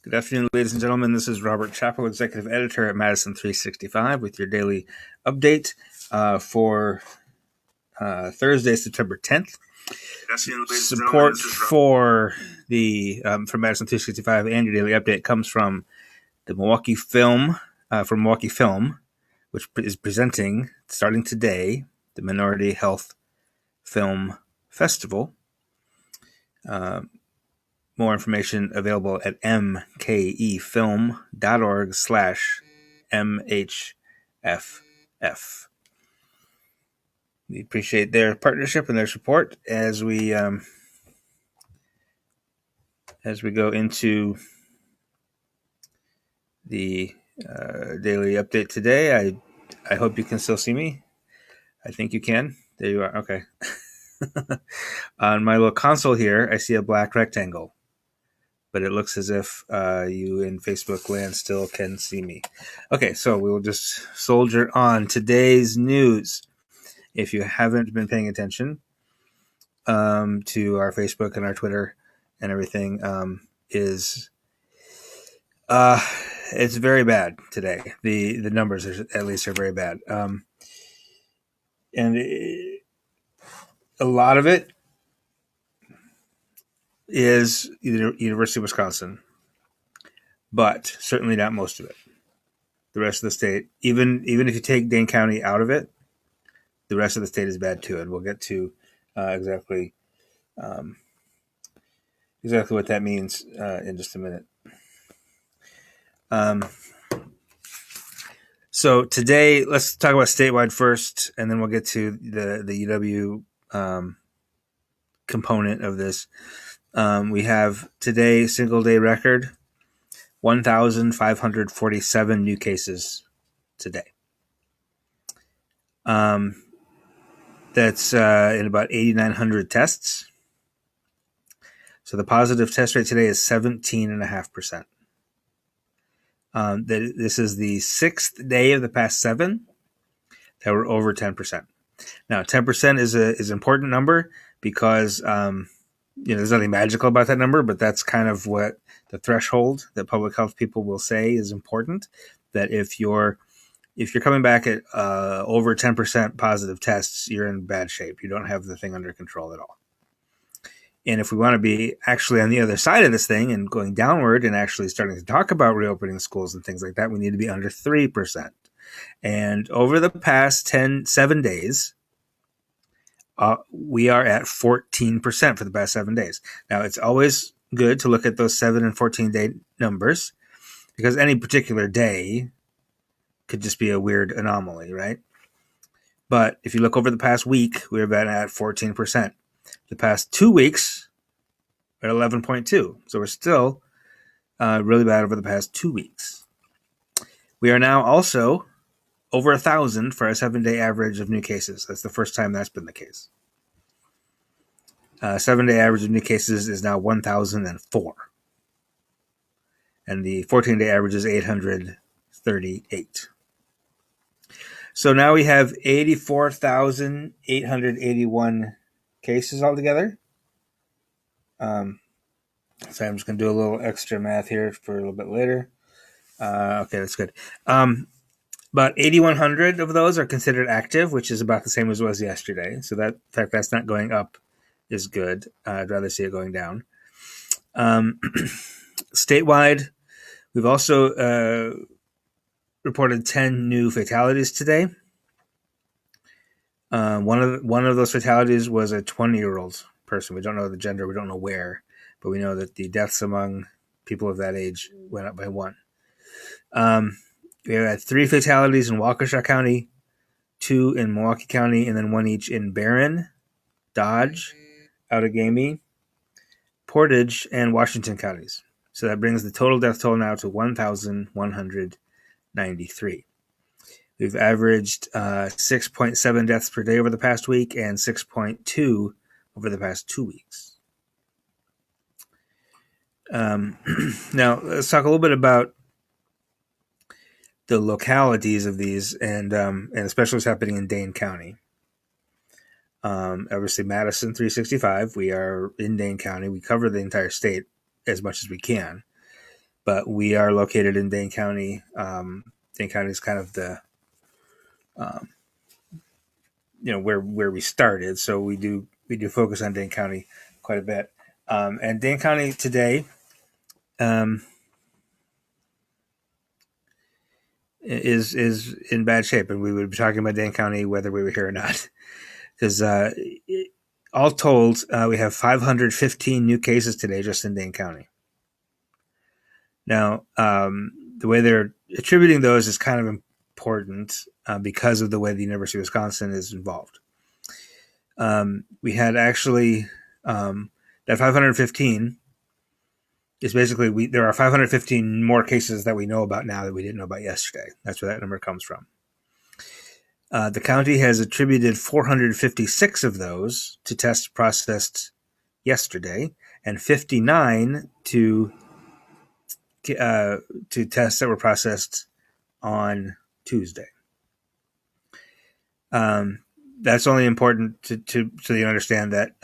Good afternoon, ladies and gentlemen. This is Robert Chappell, Executive Editor at Madison365, with your daily update for Thursday, September 10th. Support for the from Madison365 and your daily update comes from the Milwaukee Film, which is presenting, starting today, the Minority Health Film Festival. More information available at mkefilm.org/MHFF. We appreciate their partnership and their support as we go into the daily update today. I hope you can still see me. I think you can. There you are. Okay. On my little console here, I see a black rectangle, but it looks as if you in Facebook land still can see me. Okay, so we will just soldier on. Today's news, if you haven't been paying attention to our Facebook and our Twitter and everything, is it's very bad today. The numbers at least are very bad, and a lot of it is University of Wisconsin, but certainly not most of it. The rest of the state, even if you take Dane County out of it, the rest of the state is bad too, and we'll get to exactly what that means in just a minute. So today, let's talk about statewide first, and then we'll get to the UW component of this. We have today single day record 1,547 new cases today. That's in about 8,900 tests. So the positive test rate today is 17.5%. This is the sixth day of the past 7 that were over 10%. Now, 10% is an important number because there's nothing magical about that number, but that's kind of what the threshold that public health people will say is important. That if you're coming back at over 10% positive tests, you're in bad shape. You don't have the thing under control at all. And if we want to be actually on the other side of this thing and going downward and actually starting to talk about reopening schools and things like that, we need to be under 3%. And over the past 7 days, we are at 14% for the past 7 days. Now, it's always good to look at those 7 and 14-day numbers because any particular day could just be a weird anomaly, right? But if you look over the past week, we're about at 14%. The past 2 weeks, we're at 11.2. So we're still really bad over the past 2 weeks. We are now also over 1,000 for our 7-day average of new cases. That's the first time that's been the case. 7-day average of new cases is now 1,004. And the 14-day average is 838. So now we have 84,881 cases altogether. So I'm just going to do a little extra math here for a little bit later. Okay, that's good. About 8,100 of those are considered active, which is about the same as it was yesterday. So that the fact that's not going up is good. I'd rather see it going down. Statewide, we've also reported 10 new fatalities today. One of those fatalities was a 20-year-old person. We don't know the gender. We don't know where, but we know that the deaths among people of that age went up by 1. We had 3 fatalities in Waukesha County, 2 in Milwaukee County, and then 1 each in Barron, Dodge, Outagamie, Portage, and Washington counties. So that brings the total death toll now to 1,193. We've averaged 6.7 deaths per day over the past week and 6.2 over the past 2 weeks. Now, let's talk a little bit about the localities of these and especially what's happening in Dane County. Obviously, Madison365, we are in Dane County. We cover the entire state as much as we can. but we are located in Dane County. Dane County is kind of the where we started, so we do focus on Dane County quite a bit. And Dane County today is in bad shape, and we would be talking about Dane County whether we were here or not, because all told, we have 515 new cases today just in Dane County. Now, the way they're attributing those is kind of important because of the way the University of Wisconsin is involved. We had actually that 515 is basically there are 515 more cases that we know about now that we didn't know about yesterday. That's where that number comes from. The county has attributed 456 of those to tests processed yesterday, and 59 to tests that were processed on Tuesday. That's only important to so you understand that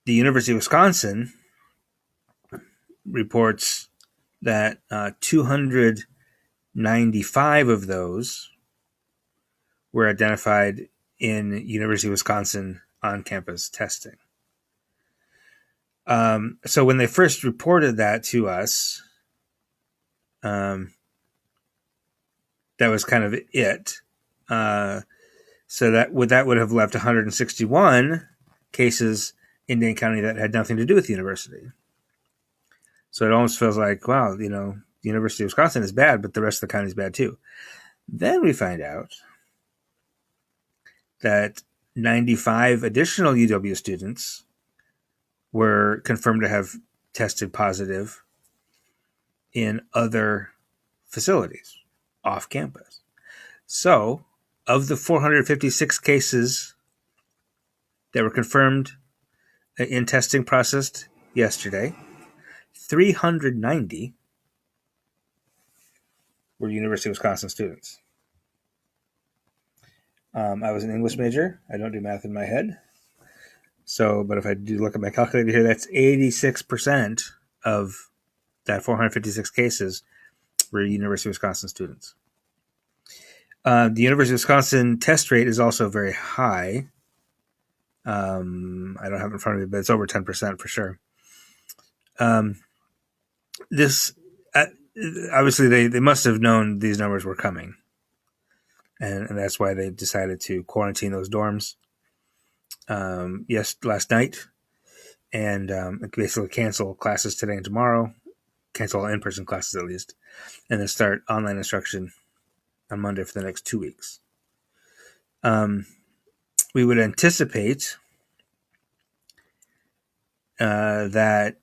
the University of Wisconsin reports that 295 of those were identified in University of Wisconsin on-campus testing. So when they first reported that to us, that was kind of it. So that would have left 161 cases in Dane County that had nothing to do with the university. So it almost feels like, wow, the University of Wisconsin is bad, but the rest of the county is bad too. Then we find out that 95 additional UW students were confirmed to have tested positive in other facilities off campus. So, of the 456 cases that were confirmed in testing processed yesterday, 390 were University of Wisconsin students. I was an English major. I don't do math in my head. So, but if I do look at my calculator here, that's 86% of that 456 cases were University of Wisconsin students. The University of Wisconsin test rate is also very high. I don't have it in front of me, but it's over 10% for sure. This obviously they must have known these numbers were coming, and that's why they decided to quarantine those dorms. Last night, and basically cancel classes today and tomorrow, cancel all in-person classes at least, and then start online instruction on Monday for the next 2 weeks. We would anticipate that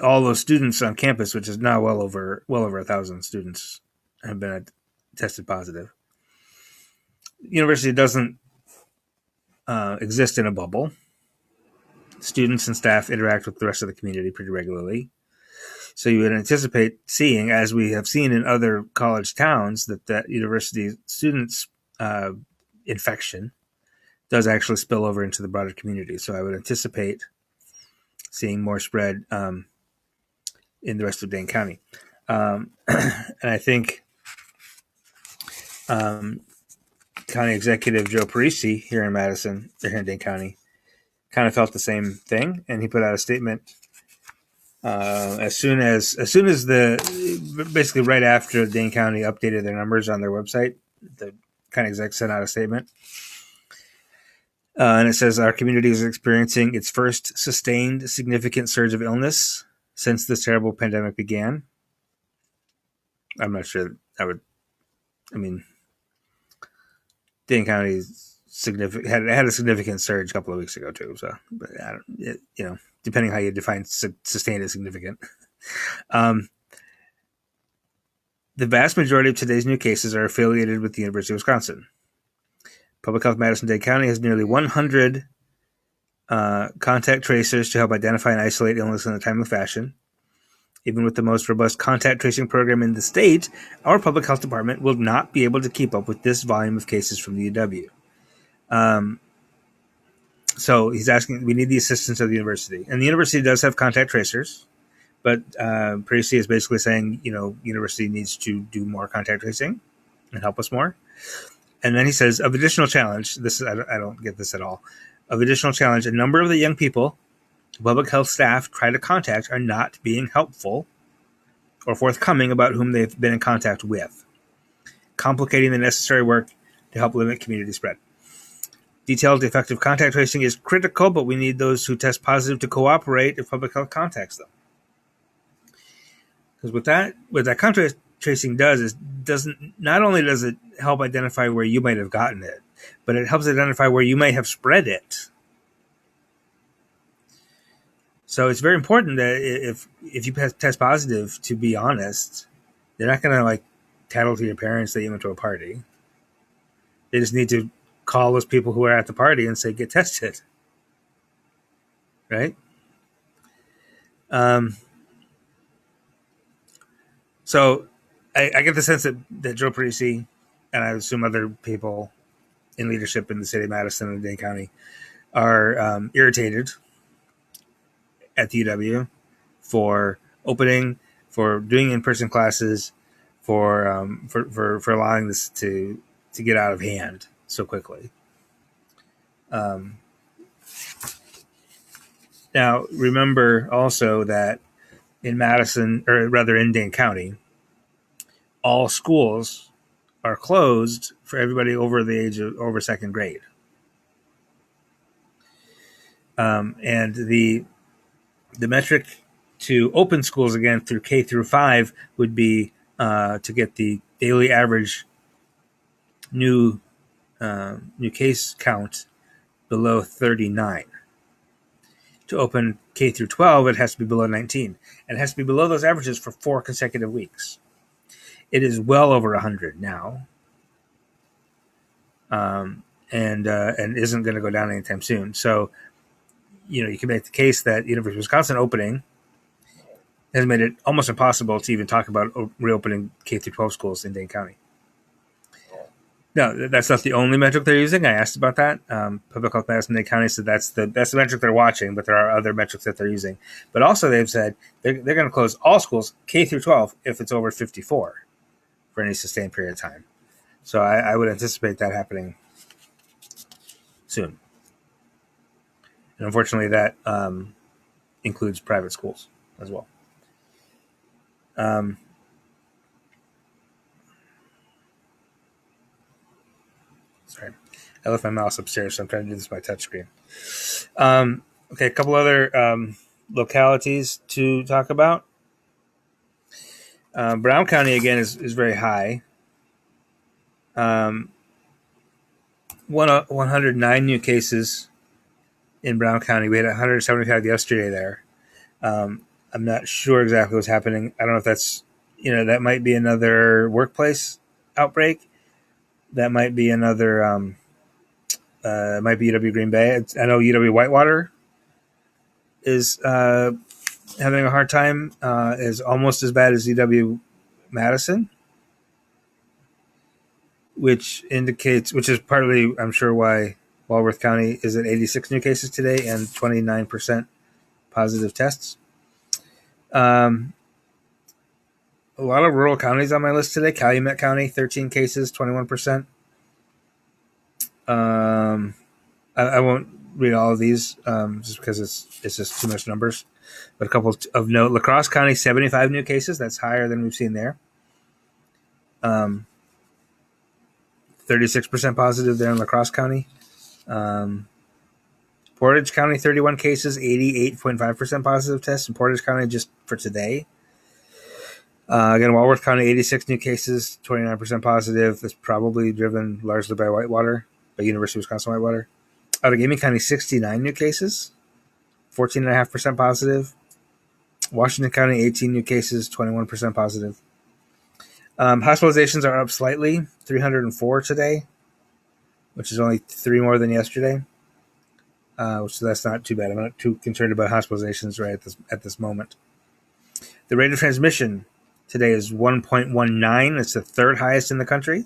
all those students on campus, which is now well over 1,000 students, have been tested positive. The university doesn't exist in a bubble. Students and staff interact with the rest of the community pretty regularly. So you would anticipate seeing, as we have seen in other college towns, that university students' infection does actually spill over into the broader community. So I would anticipate seeing more spread in the rest of Dane County. And I think County Executive Joe Parisi here in Dane County, kind of felt the same thing, and he put out a statement as soon as basically right after Dane County updated their numbers on their website. The county exec sent out a statement, and it says our community is experiencing its first sustained significant surge of illness since this terrible pandemic began. I'm not sure Dane County had a significant surge a couple of weeks ago too. So, but depending how you define sustained as significant. The vast majority of today's new cases are affiliated with the University of Wisconsin. Public Health Madison-Dade County has nearly 100 contact tracers to help identify and isolate illness in a timely fashion. Even with the most robust contact tracing program in the state, our public health department will not be able to keep up with this volume of cases from the UW. So he's asking, we need the assistance of the university. And the university does have contact tracers, but Parisi is basically saying, university needs to do more contact tracing and help us more. And then he says, of additional challenge, I don't get this at all. Of additional challenge, a number of the young people public health staff try to contact are not being helpful or forthcoming about whom they've been in contact with, complicating the necessary work to help limit community spread. Detailed effective contact tracing is critical, but we need those who test positive to cooperate if public health contacts them. Because what that contact tracing does is not only does it help identify where you might have gotten it, but it helps identify where you might have spread it. So it's very important that if you test positive, to be honest, they're not going to tattle to your parents that you went to a party. They just need to call those people who are at the party and say, get tested. Right? So I get the sense that Joe Parisi, and I assume other people in leadership in the city of Madison and Dane County, are irritated at the UW for opening, for doing in-person classes, for allowing this to get out of hand so quickly. Now, remember also that in Madison, or rather in Dane County, all schools are closed for everybody over the age of over second grade. And the metric to open schools again through K through 5 would be to get the daily average new case count below 39. To open K through 12, it has to be below 19, and it has to be below those averages for 4 consecutive weeks. It is well over 100 now, and isn't going to go down anytime soon. So, you can make the case that University of Wisconsin opening has made it almost impossible to even talk about reopening K through 12 schools in Dane County. No, that's not the only metric they're using. I asked about that. Public Health Madison Dane County said that's the metric they're watching, but there are other metrics that they're using. But also they've said they're going to close all schools K through 12 if it's over 54 for any sustained period of time. So I would anticipate that happening soon. And unfortunately, that includes private schools as well. Sorry, I left my mouse upstairs, so I'm trying to do this by touchscreen. Okay, a couple other localities to talk about. Brown County, again, is very high. 109 new cases in Brown County. We had 175 yesterday there. I'm not sure exactly what's happening. I don't know if that's, that might be another workplace outbreak. That might be another, might be UW Green Bay. I know UW Whitewater is having a hard time, is almost as bad as UW Madison, which is partly, I'm sure, why Walworth County is at 86 new cases today and 29% positive tests. A lot of rural counties on my list today. Calumet County, 13 cases, 21%. I won't read all of these just because it's just too much numbers. But a couple of note: La Crosse County, 75 new cases. That's higher than we've seen there. 36% positive there in La Crosse County. Portage County, 31 cases, 88.5% positive tests in Portage County just for today. Again, Walworth County, 86 new cases, 29% positive. That's probably driven largely by Whitewater, by University of Wisconsin Whitewater. Outagamie County, 69 new cases, 14.5% positive. Washington County, 18 new cases, 21% positive. Hospitalizations are up slightly, 304 today, which is only 3 more than yesterday. So that's not too bad. I'm not too concerned about hospitalizations right at this moment. The rate of transmission today is 1.19. It's the third highest in the country.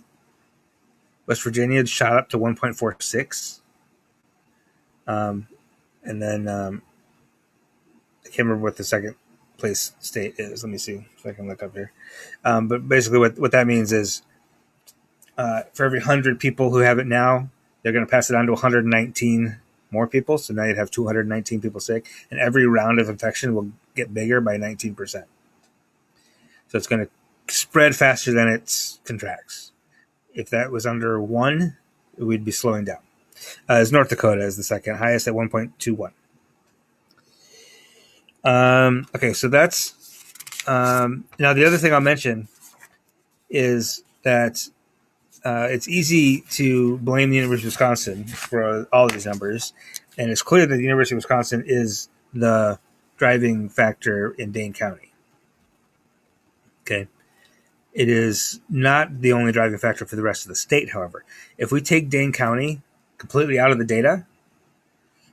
West Virginia shot up to 1.46. And then I can't remember what the second place state is. Let me see if I can look up here. But basically, what that means is for every 100 people who have it now, they're going to pass it on to 119 more people. So now you'd have 219 people sick, and every round of infection will get bigger by 19%. So it's going to spread faster than it contracts. If that was under 1, we'd be slowing down. As North Dakota is the second highest at 1.21. Okay, so that's now the other thing I'll mention is that it's easy to blame the University of Wisconsin for all of these numbers, and it's clear that the University of Wisconsin is the driving factor in Dane County. Okay. It is not the only driving factor for the rest of the state, however. If we take Dane County completely out of the data,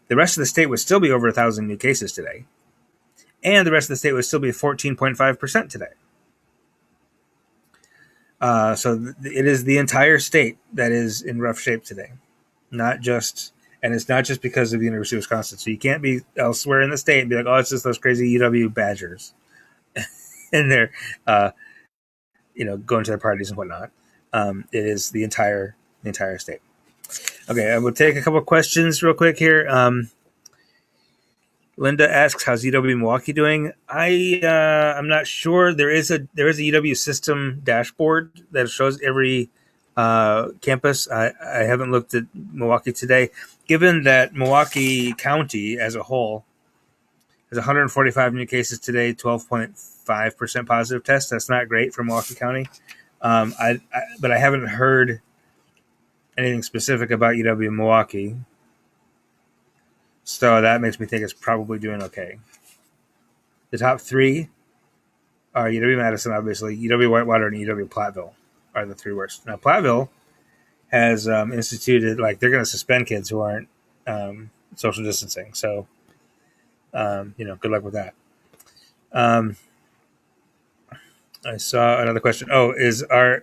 the rest of the state would still be over 1,000 new cases today, and the rest of the state would still be 14.5% today. So it is the entire state that is in rough shape today, and it's not just because of the University of Wisconsin. So you can't be elsewhere in the state and be like, oh, it's just those crazy UW Badgers, and they're going to their parties and whatnot. It is the entire state. Okay, I will take a couple of questions real quick here. Linda asks, "How's UW Milwaukee doing?" I'm not sure. There is a UW system dashboard that shows every campus. I haven't looked at Milwaukee today. Given that Milwaukee County as a whole has 145 new cases today, 12.5% positive test. That's not great for Milwaukee County. But I haven't heard anything specific about UW Milwaukee. So that makes me think it's probably doing okay. The top 3 are UW-Madison, obviously, UW-Whitewater, and UW-Platteville are the 3 worst. Now, Platteville has instituted, they're going to suspend kids who aren't social distancing. So, good luck with that. I saw another question. Oh, is our...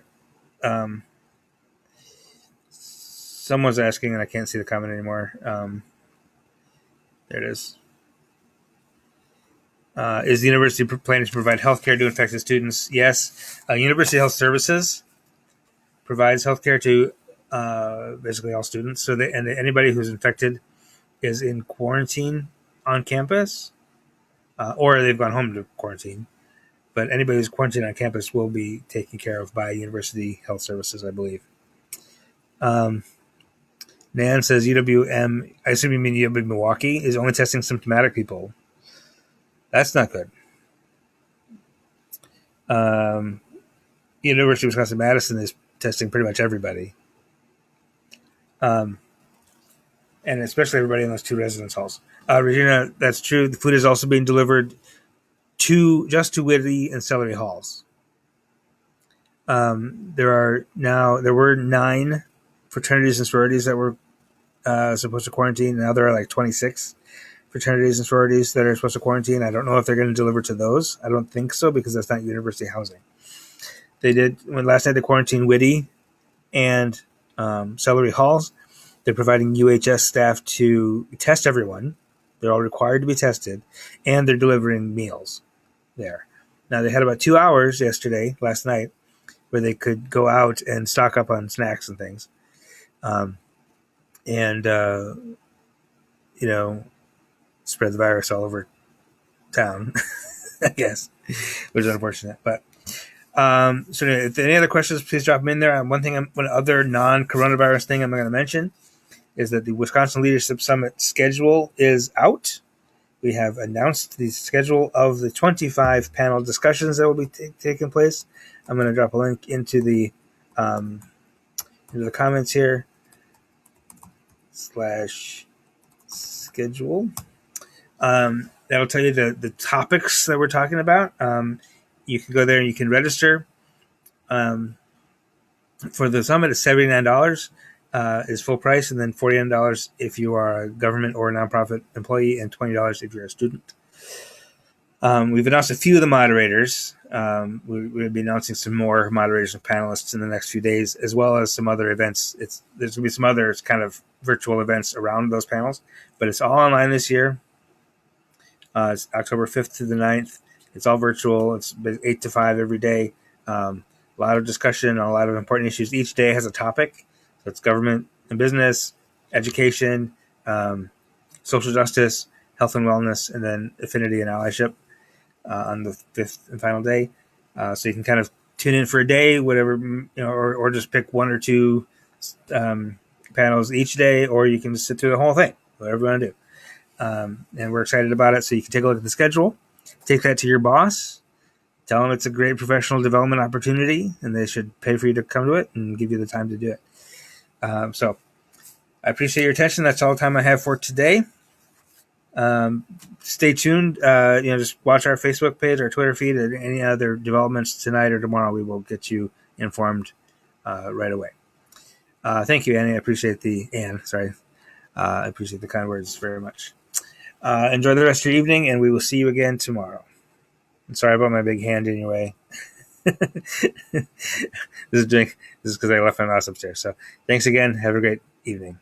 someone's asking, and I can't see the comment anymore. There it is. Is the university planning to provide healthcare to infected students? Yes. University Health Services provides healthcare to basically all students. So anybody who's infected is in quarantine on campus, or they've gone home to quarantine. But anybody who's quarantined on campus will be taken care of by University Health Services, I believe. Nan says UWM, I assume you mean UW Milwaukee, is only testing symptomatic people. That's not good. University of Wisconsin-Madison is testing pretty much everybody. And especially everybody in those 2 residence halls. Regina, that's true. The food is also being delivered just to Whitty and Celery halls. There were 9 fraternities and sororities that were supposed to quarantine. Now there are 26 fraternities and sororities that are supposed to quarantine. I don't know if they're going to deliver to those. I don't think so, because that's not university housing. They did last night. They quarantined Whitty and Celery halls. They're providing UHS staff to test everyone. They're all required to be tested, and they're delivering meals there. Now, they had about 2 hours last night, where they could go out and stock up on snacks and things. Spread the virus all over town, I guess, which is unfortunate. But so if any other questions, please drop them in there. One other non-coronavirus thing I'm going to mention is that the Wisconsin Leadership Summit schedule is out. We have announced the schedule of the 25 panel discussions that will be taking place. I'm going to drop a link into the comments here /schedule. That'll tell you the topics that we're talking about. You can go there and you can register. For the summit, it's $79 is full price, and then $49 if you are a government or a nonprofit employee, and $20 if you're a student. We've announced a few of the moderators. We'll be announcing some more moderators and panelists in the next few days, as well as some other events. There's going to be some other kind of virtual events around those panels, but it's all online this year. It's October 5th to the 9th. It's all virtual. It's 8 to 5 every day. A lot of discussion on a lot of important issues. Each day has a topic. So it's government and business, education, social justice, health and wellness, and then affinity and allyship on the 5th and final day. So you can kind of tune in for a day, whatever, or just pick one or two panels each day, or you can just sit through the whole thing, whatever you want to do. And we're excited about it. So you can take a look at the schedule, take that to your boss, tell them it's a great professional development opportunity, and they should pay for you to come to it and give you the time to do it. So I appreciate your attention. That's all the time I have for today. Stay tuned. Just watch our Facebook page, our Twitter feed, and any other developments tonight or tomorrow. We will get you informed right away. Thank you, Annie. I appreciate the kind words very much. Enjoy the rest of your evening, and we will see you again tomorrow. I'm sorry about my big hand in your way. This is because I left my mouse upstairs. So thanks again. Have a great evening.